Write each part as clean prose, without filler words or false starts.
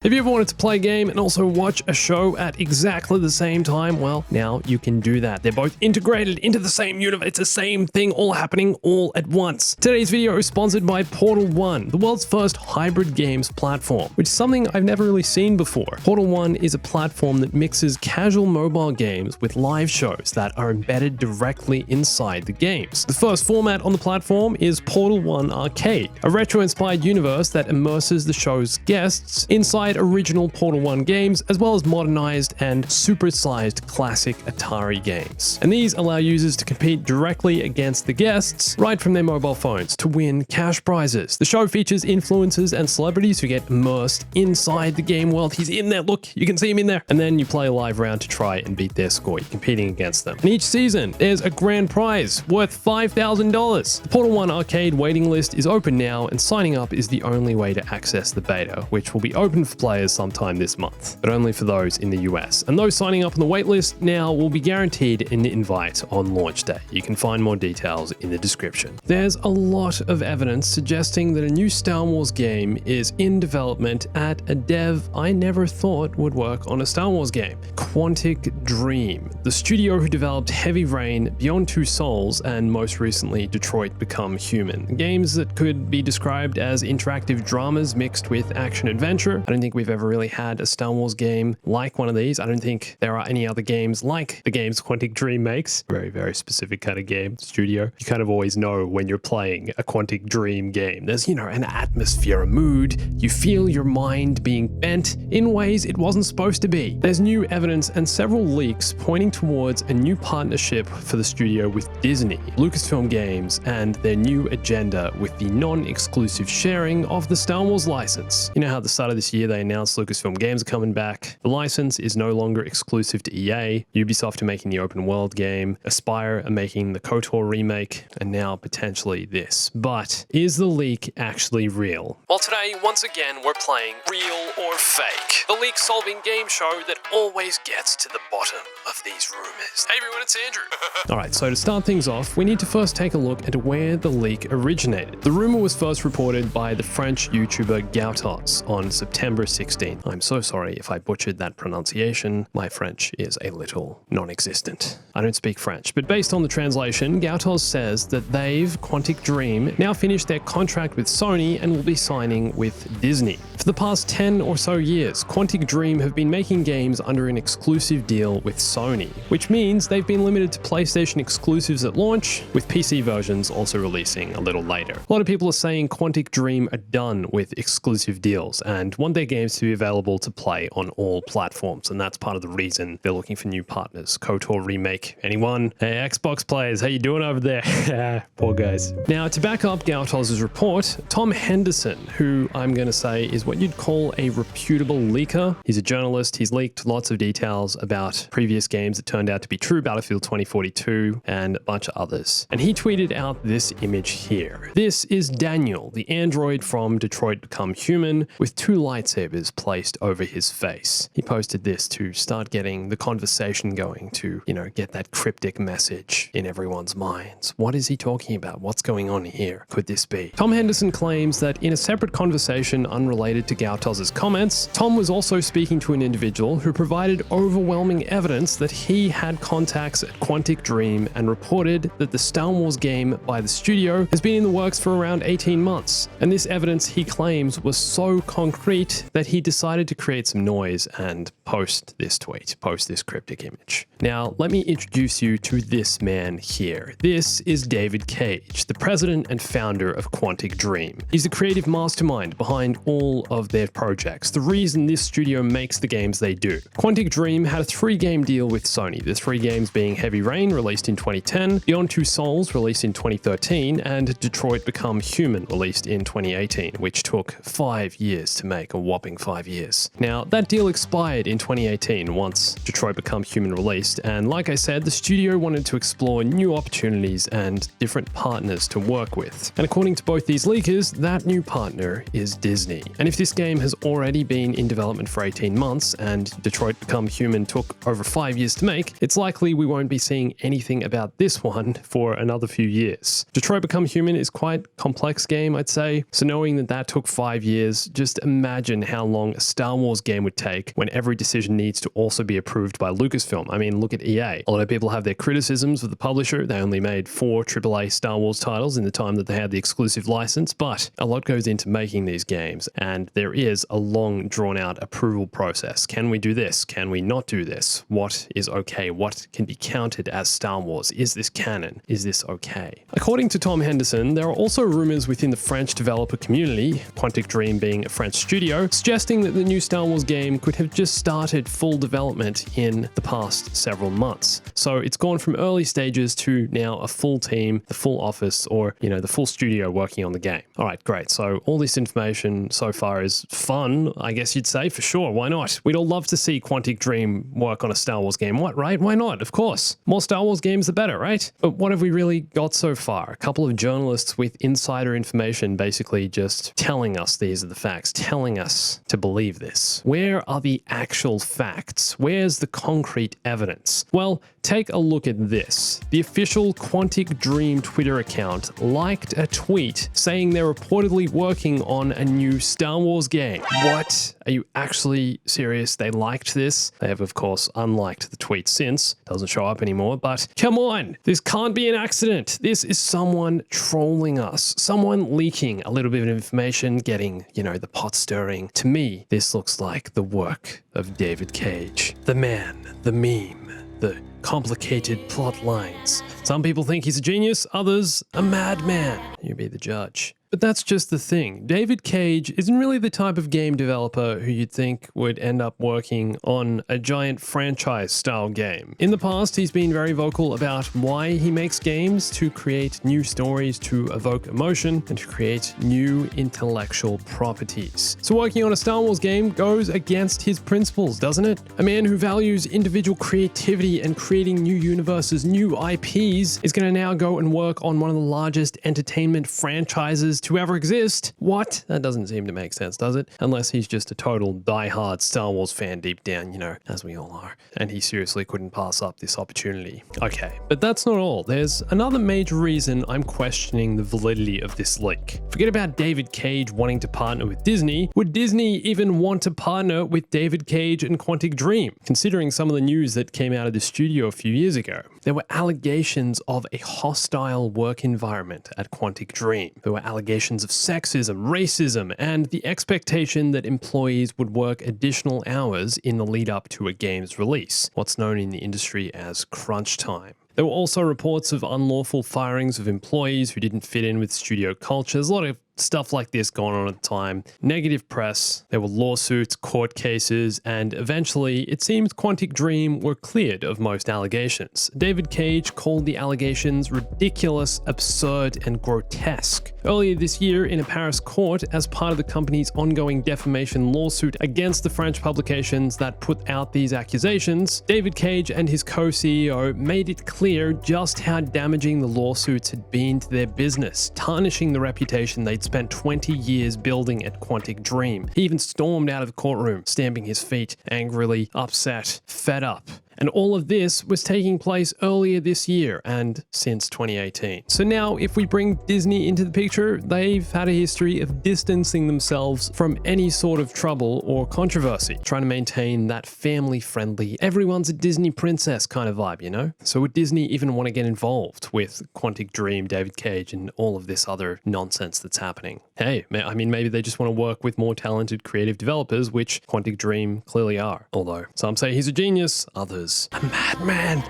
If you ever wanted to play a game and also watch a show at exactly the same time, well, now you can do that. They're both integrated into the same universe. It's the same thing all happening all at once. Today's video is sponsored by Portal 1, the world's first hybrid games platform, which is something I've never really seen before. Portal 1 is a platform that mixes casual mobile games with live shows that are embedded directly inside the games. The first format on the platform is Portal 1 Arcade, a retro-inspired universe that immerses the show's guests inside original Portal 1 games, as well as modernized and supersized classic Atari games. And these allow users to compete directly against the guests right from their mobile phones to win cash prizes. The show features influencers and celebrities who get immersed inside the game world. He's in there, look, you can see him in there. And then you play a live round to try and beat their score. You're competing against them. And each season, there's a grand prize worth $5,000. The Portal 1 Arcade waiting list is open now, and signing up is the only way to access the beta, which will be open for players sometime this month, but only for those in the US. And those signing up on the waitlist now will be guaranteed an invite on launch day. You can find more details in the description. There's a lot of evidence suggesting that a new Star Wars game is in development at a dev I never thought would work on a Star Wars game. Quantic Dream, the studio who developed Heavy Rain, Beyond Two Souls, and most recently Detroit Become Human. Games that could be described as interactive dramas mixed with action-adventure. I don't think we've ever really had a Star Wars game like one of these. I don't think there are any other games like the games Quantic Dream makes. Very, very specific kind of game studio. You kind of always know when you're playing a Quantic Dream game. There's, an atmosphere, a mood. You feel your mind being bent in ways it wasn't supposed to be. There's new evidence and several leaks pointing towards a new partnership for the studio with Disney, Lucasfilm Games, and their new agenda with the non-exclusive sharing of the Star Wars license. You know how at the start of this year they announced Lucasfilm Games are coming back. The license is no longer exclusive to EA. Ubisoft are making the open world game, Aspyr are making the KOTOR remake, and now potentially this. But is the leak actually real? Well, today, once again, we're playing Real or Fake, the leak-solving game show that always gets to the bottom of these rumors. Hey everyone, it's Andrew. Alright, so to start things off, we need to first take a look at where the leak originated. The rumor was first reported by the French YouTuber Gautos on September 16. I'm so sorry if I butchered that pronunciation. My French is a little non-existent. I don't speak French, but based on the translation, Gautos says that they've, Quantic Dream, now finished their contract with Sony and will be signing with Disney. For the past 10 or so years, Quantic Dream have been making games under an exclusive deal with Sony, which means they've been limited to PlayStation exclusives at launch, with PC versions also releasing a little later. A lot of people are saying Quantic Dream are done with exclusive deals and want their games to be available to play on all platforms, and that's part of the reason they're looking for new partners. KOTOR remake, anyone? Hey, Xbox players, how you doing over there? Poor guys. Now, to back up Gautos' report, Tom Henderson, who I'm going to say is what you'd call a reputable leaker. He's a journalist. He's leaked lots of details about previous games that turned out to be true, Battlefield 2042, and a bunch of others. And he tweeted out this image here. This is Daniel, the android from Detroit Become Human, with two lightsabers placed over his face. He posted this to start getting the conversation going, to, get that cryptic message in everyone's minds. What is he talking about? What's going on here? Could this be? Tom Henderson claims that in a separate conversation unrelated to Gautos' comments, Tom was also speaking to an individual who provided overwhelming evidence that he had contacts at Quantic Dream and reported that the Star Wars game by the studio has been in the works for around 18 months. And this evidence, he claims, was so concrete that he decided to create some noise and post this tweet, post this cryptic image. Now, let me introduce you to this man here. This is David Cage, the president and founder of Quantic Dream. He's the creative mastermind behind all of their projects, the reason this studio makes the games they do. Quantic Dream had a 3-game deal with Sony, the 3 games being Heavy Rain, released in 2010, Beyond Two Souls, released in 2013, and Detroit Become Human, released in 2018, which took 5 years to make, a whopping 5 years. Now, that deal expired in 2018 once Detroit Become Human released, and like I said, the studio wanted to explore new opportunities and different partners to work with. And according to both these leakers, that new partner is Disney. And if this game has already been in development for 18 months and Detroit Become Human took over 5 years to make, it's likely we won't be seeing anything about this one for another few years. Detroit Become Human is quite a complex game, I'd say, so knowing that that took 5 years, just imagine how how long a Star Wars game would take when every decision needs to also be approved by Lucasfilm. I mean, look at EA. A lot of people have their criticisms of the publisher. They only made 4 AAA Star Wars titles in the time that they had the exclusive license, but a lot goes into making these games, and there is a long, drawn-out approval process. Can we do this? Can we not do this? What is okay? What can be counted as Star Wars? Is this canon? Is this okay? According to Tom Henderson, there are also rumors within the French developer community, Quantic Dream being a French studio, suggesting that the new Star Wars game could have just started full development in the past several months. So it's gone from early stages to now a full team, the full office, or, the full studio working on the game. All right, great. So all this information so far is fun, I guess you'd say, for sure. Why not? We'd all love to see Quantic Dream work on a Star Wars game. What, right? Why not? Of course. More Star Wars games, the better, right? But what have we really got so far? A couple of journalists with insider information basically just telling us these are the facts, telling us to believe this. Where are the actual facts? Where's the concrete evidence? Well, take a look at this. The official Quantic Dream Twitter account liked a tweet saying they're reportedly working on a new Star Wars game. What? Are you actually serious? They liked this? They have, of course, unliked the tweet since. Doesn't show up anymore, but come on, this can't be an accident. This is someone trolling us, someone leaking a little bit of information, getting, the pot stirring. To me, this looks like the work of David Cage. The man, the meme, the complicated plot lines. Some people think he's a genius, others a madman. You be the judge. But that's just the thing. David Cage isn't really the type of game developer who you'd think would end up working on a giant franchise-style game. In the past, he's been very vocal about why he makes games: to create new stories, to evoke emotion, and to create new intellectual properties. So working on a Star Wars game goes against his principles, doesn't it? A man who values individual creativity and creating new universes, new IPs, is going to now go and work on one of the largest entertainment franchises to ever exist. What? That doesn't seem to make sense, does it? Unless he's just a total die-hard Star Wars fan deep down, as we all are. And he seriously couldn't pass up this opportunity. Okay, but that's not all. There's another major reason I'm questioning the validity of this leak. Forget about David Cage wanting to partner with Disney. Would Disney even want to partner with David Cage and Quantic Dream? Considering some of the news that came out of the studio a few years ago, there were allegations of a hostile work environment at Quantic Dream. There were allegations of sexism, racism, and the expectation that employees would work additional hours in the lead up to a game's release, what's known in the industry as crunch time. There were also reports of unlawful firings of employees who didn't fit in with studio culture. There's a lot of stuff like this going on at the time. Negative press, there were lawsuits, court cases, and eventually it seems Quantic Dream were cleared of most allegations. David Cage called the allegations ridiculous, absurd, and grotesque. Earlier this year, in a Paris court, as part of the company's ongoing defamation lawsuit against the French publications that put out these accusations, David Cage and his co-CEO made it clear just how damaging the lawsuits had been to their business, tarnishing the reputation they'd spent 20 years building at Quantic Dream. He even stormed out of the courtroom, stamping his feet, angrily, upset, fed up. And all of this was taking place earlier this year and since 2018. So now, if we bring Disney into the picture, they've had a history of distancing themselves from any sort of trouble or controversy, trying to maintain that family-friendly, everyone's a Disney princess kind of vibe, So would Disney even want to get involved with Quantic Dream, David Cage, and all of this other nonsense that's happening? Hey, I mean, maybe they just want to work with more talented creative developers, which Quantic Dream clearly are. Although some say he's a genius, others a madman.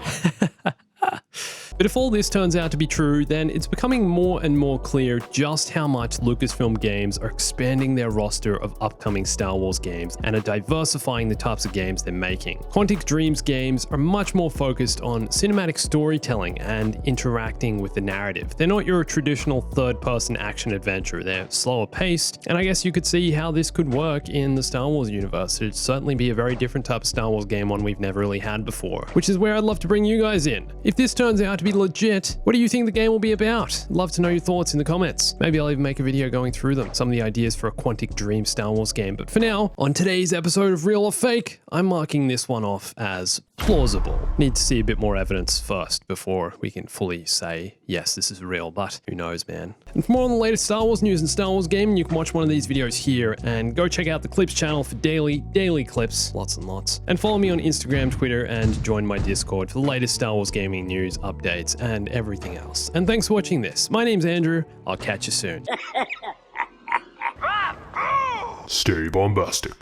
But if all this turns out to be true, then it's becoming more and more clear just how much Lucasfilm Games are expanding their roster of upcoming Star Wars games and are diversifying the types of games they're making. Quantic Dream's games are much more focused on cinematic storytelling and interacting with the narrative. They're not your traditional third-person action adventure. They're slower paced, and I guess you could see how this could work in the Star Wars universe. It'd certainly be a very different type of Star Wars game, one we've never really had before, which is where I'd love to bring you guys in. If this turns out to be be legit. What do you think the game will be about? Love to know your thoughts in the comments. Maybe I'll even make a video going through them, some of the ideas for a Quantic Dream Star Wars game. But for now, on today's episode of Real or Fake, I'm marking this one off as plausible. Need to see a bit more evidence first before we can fully say, yes, this is real, but who knows, man. And for more on the latest Star Wars news and Star Wars gaming, you can watch one of these videos here and go check out the Clips channel for daily clips, lots and lots. And follow me on Instagram, Twitter, and join my Discord for the latest Star Wars gaming news, updates, and everything else. And thanks for watching this. My name's Andrew. I'll catch you soon. Stay bombastic.